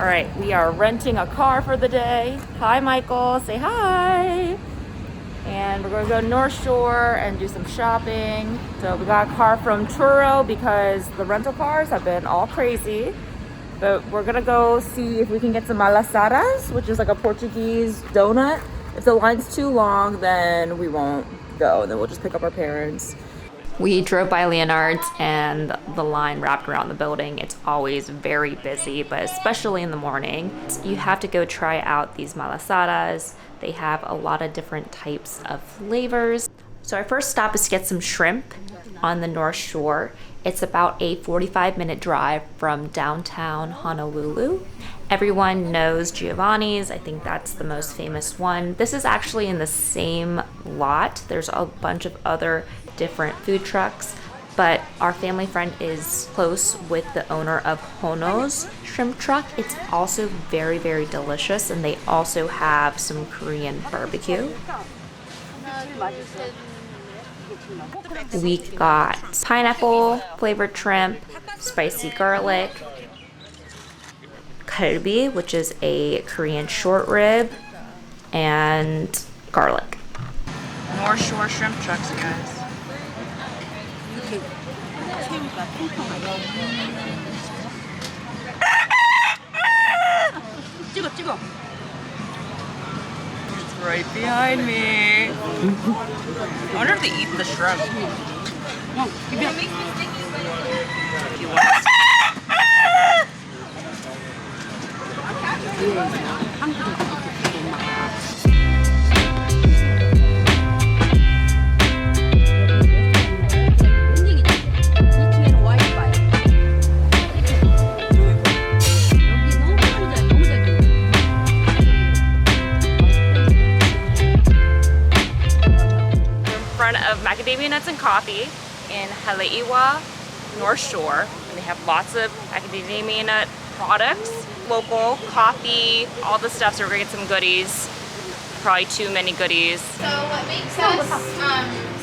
All right, we are renting a car for the day. Hi, Michael, say hi. And we're gonna go North Shore and do some shopping. So we got a car from Turo because the rental cars have been all crazy. But we're gonna go see if we can get some Malasadas, which is like a Portuguese donut. If the line's too long, then we won't go. Then we'll just pick up our parents. We drove by Leonard's and the line wrapped around the building. It's always very busy, but especially in the morning. You have to go try out these Malasadas. They have a lot of different types of flavors. So our first stop is to get some shrimp on the North Shore. It's about a 45-minute drive from downtown Honolulu. Everyone knows Giovanni's. I think that's the most famous one. This is actually in the same lot. There's a bunch of other different food trucks, but our family friend is close with the owner of Hono's Shrimp truck. It's also very, very delicious, and they also have some Korean barbecue. We got pineapple flavored shrimp, spicy garlic, kalbi, which is a Korean short rib, and garlic. North Shore shrimp trucks, you guys. It's right behind me. I wonder if they eat the shrimp. Of macadamia nuts and coffee in Haleiwa, North Shore. And they have lots of macadamia nut products, local coffee, all the stuff. So we're gonna get some goodies. Probably too many goodies. So what makes us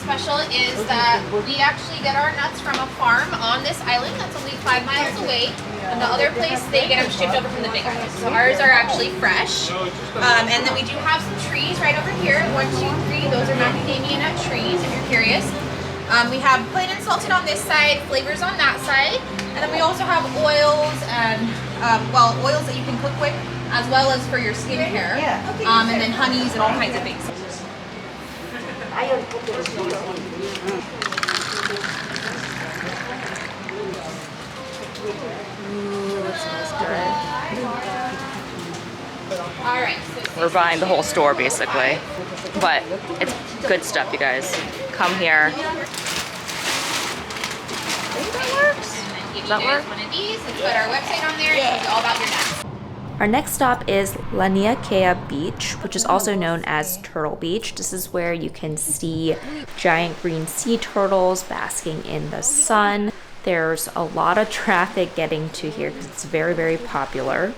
special is that we actually get our nuts from a farm on this island that's only 5 miles away. And the other place, they get them shipped over from the Big Island. So ours are actually fresh. And then we do have some trees right over here. 1, 2, 3, those are macadamia nut trees, if you're curious. We have plain and salted on this side, flavors on that side. And then we also have oils and, oils that you can cook with, as well as for your skincare. And then honeys and all kinds of things. Ooh, it smells good. All right. So we're buying the whole store basically, but it's good stuff, you guys. Come here. I think that works. Does that work? One of these. It's got our website on there. It's all about your nuts. Our next stop is Laniakea Beach, which is also known as Turtle Beach. This is where you can see giant green sea turtles basking in the sun. There's a lot of traffic getting to here because it's very, very popular.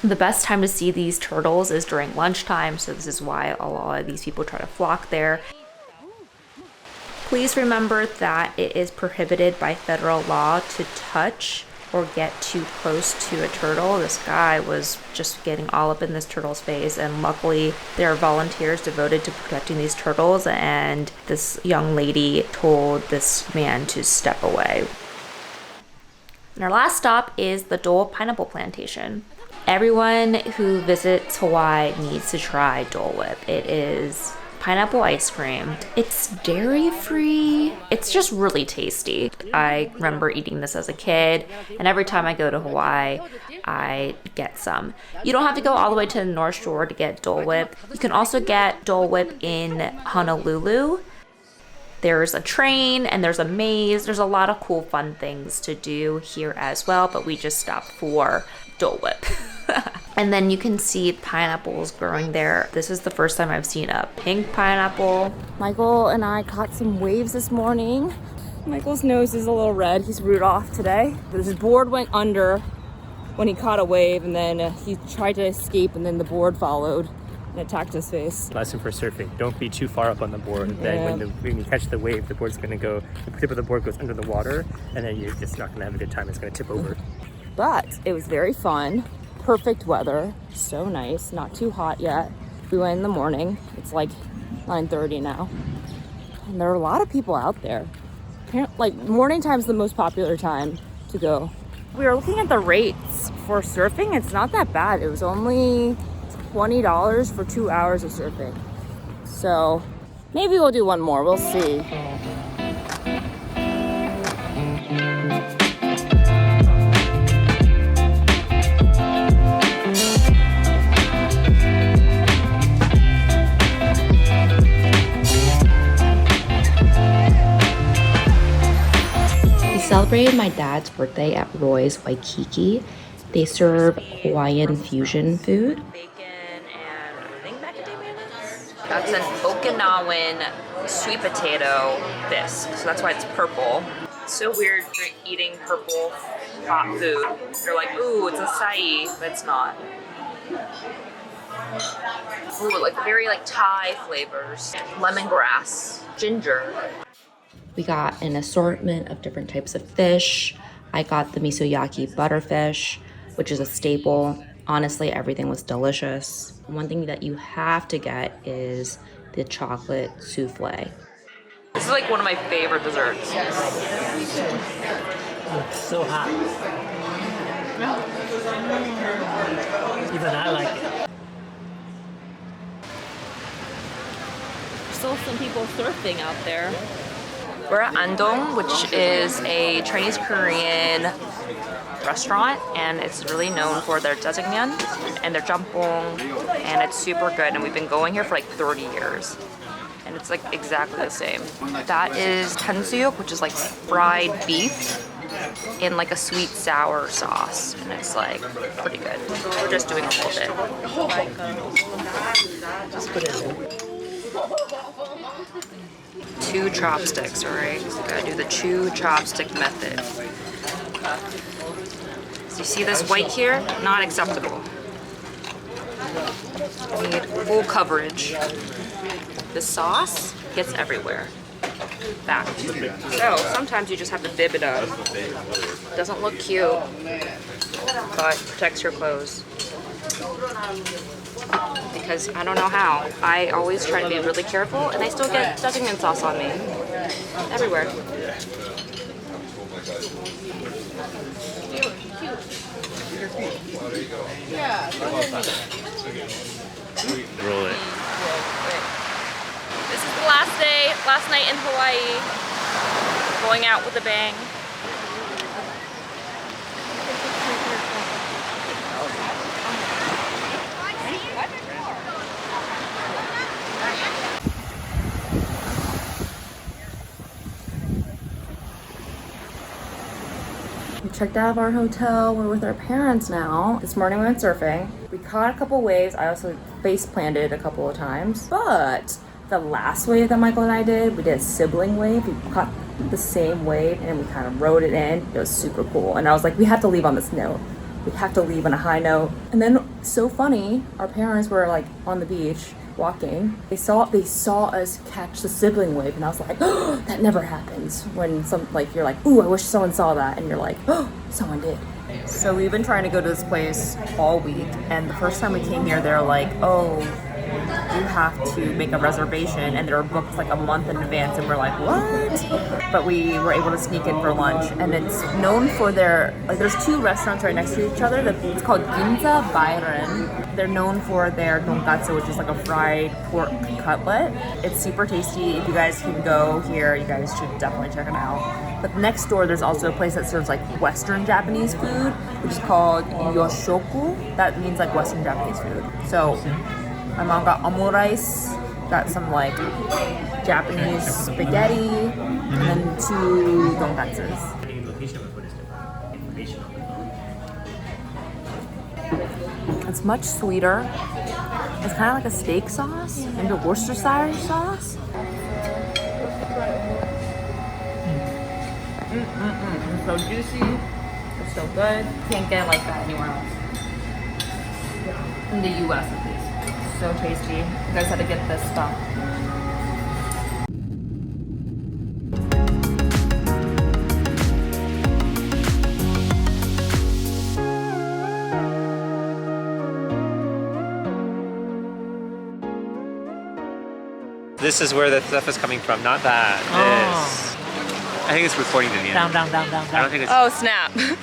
The best time to see these turtles is during lunchtime, so this is why a lot of these people try to flock there. Please remember that it is prohibited by federal law to touch or get too close to a turtle. This guy was just getting all up in this turtle's face, and luckily there are volunteers devoted to protecting these turtles, and this young lady told this man to step away. And our last stop is the Dole Pineapple Plantation. Everyone who visits Hawaii needs to try Dole Whip. It is pineapple ice cream. It's dairy-free. It's just really tasty. I remember eating this as a kid, and every time I go to Hawaii, I get some. You don't have to go all the way to the North Shore to get Dole Whip. You can also get Dole Whip in Honolulu. There's a train and there's a maze. There's a lot of cool, fun things to do here as well, but we just stopped for Dole Whip. And then you can see pineapples growing there. This is the first time I've seen a pink pineapple. Michael and I caught some waves this morning. Michael's nose is a little red. He's Rudolph today. His board went under when he caught a wave, and then he tried to escape, and then the board followed and attacked his face. Lesson for surfing: don't be too far up on the board. Then when you catch the wave, the board's going to go, the tip of the board goes under the water, and then you're just not going to have a good time. It's going to tip over. But it was very fun. perfect weather. So nice, not too hot yet. We went in the morning. It's like 9:30 now. And there are a lot of people out there. Like morning time's the most popular time to go. We were looking at the rates for surfing. It's not that bad. It was only $20 for 2 hours of surfing. So maybe we'll do one more. We'll see. Celebrated my dad's birthday at Roy's Waikiki. They serve Hawaiian fusion food. Bacon and I think macadamia nuts. That's an Okinawan sweet potato bisque, so that's why it's purple. It's so weird eating purple hot food. You're like, ooh, it's acai, but it's not. Ooh, like very like Thai flavors. Lemongrass, ginger. We got an assortment of different types of fish. I got the misoyaki butterfish, which is a staple. Honestly, everything was delicious. One thing that you have to get is the chocolate souffle. This is like one of my favorite desserts. It's so hot. Even I like it. Still some people surfing out there. We're at Andong, which is a Chinese-Korean restaurant, and it's really known for their jajangmyun and their jjampong, and it's super good, and we've been going here for like 30 years. And it's like exactly the same. That is ttansuyuk, which is like fried beef in like a sweet sour sauce, and it's like pretty good. We're just doing a little bit. Just put it in. 2 chopsticks, alright? So gotta do the 2 chopstick method. So you see this white here? Not acceptable. We need full coverage. The sauce gets everywhere. Back. So sometimes you just have to bib it up. Doesn't look cute, but protects your clothes. Because I don't know how. I always try to be really careful, and I still get jajangmyeon sauce on me. Everywhere. Roll it. This is the last day, last night in Hawaii. Going out with a bang. We checked out of our hotel. We're with our parents now. This morning we went surfing. We caught a couple waves. I also face planted a couple of times. But the last wave that Michael and I did, we did a sibling wave. We caught the same wave and we kind of rode it in. It was super cool. And I was like, we have to leave on this note. We have to leave on a high note. And then, so funny, our parents were like on the beach walking. They saw us catch the sibling wave, and I was like, oh, that never happens. When you're like, ooh, I wish someone saw that, and you're like, oh, someone did. So we've been trying to go to this place all week, and the first time we came here, they're like, oh, you have to make a reservation, and they're booked like a month in advance, and we're like, what? But we were able to sneak in for lunch, and it's known for their, there's 2 restaurants right next to each other. It's called Ginza Byron. They're known for their tonkatsu, which is like a fried pork cutlet. It's super tasty. If you guys can go here, you guys should definitely check it out. But next door, there's also a place that serves like Western Japanese food, which is called Yoshoku. That means like Western Japanese food. So my mom got omurice, got some like Japanese spaghetti, and then 2 tonkatsus. It's much sweeter. It's kind of like a steak sauce, maybe a Worcestershire sauce. It's so juicy. It's so good. Can't get like that anywhere else. In the US at least. So tasty. You guys had to get this stuff. This is where the stuff is coming from, not that. Oh. This. I think it's recording to the end. Down, down, down, down, I down. don't think it's. Oh, snap.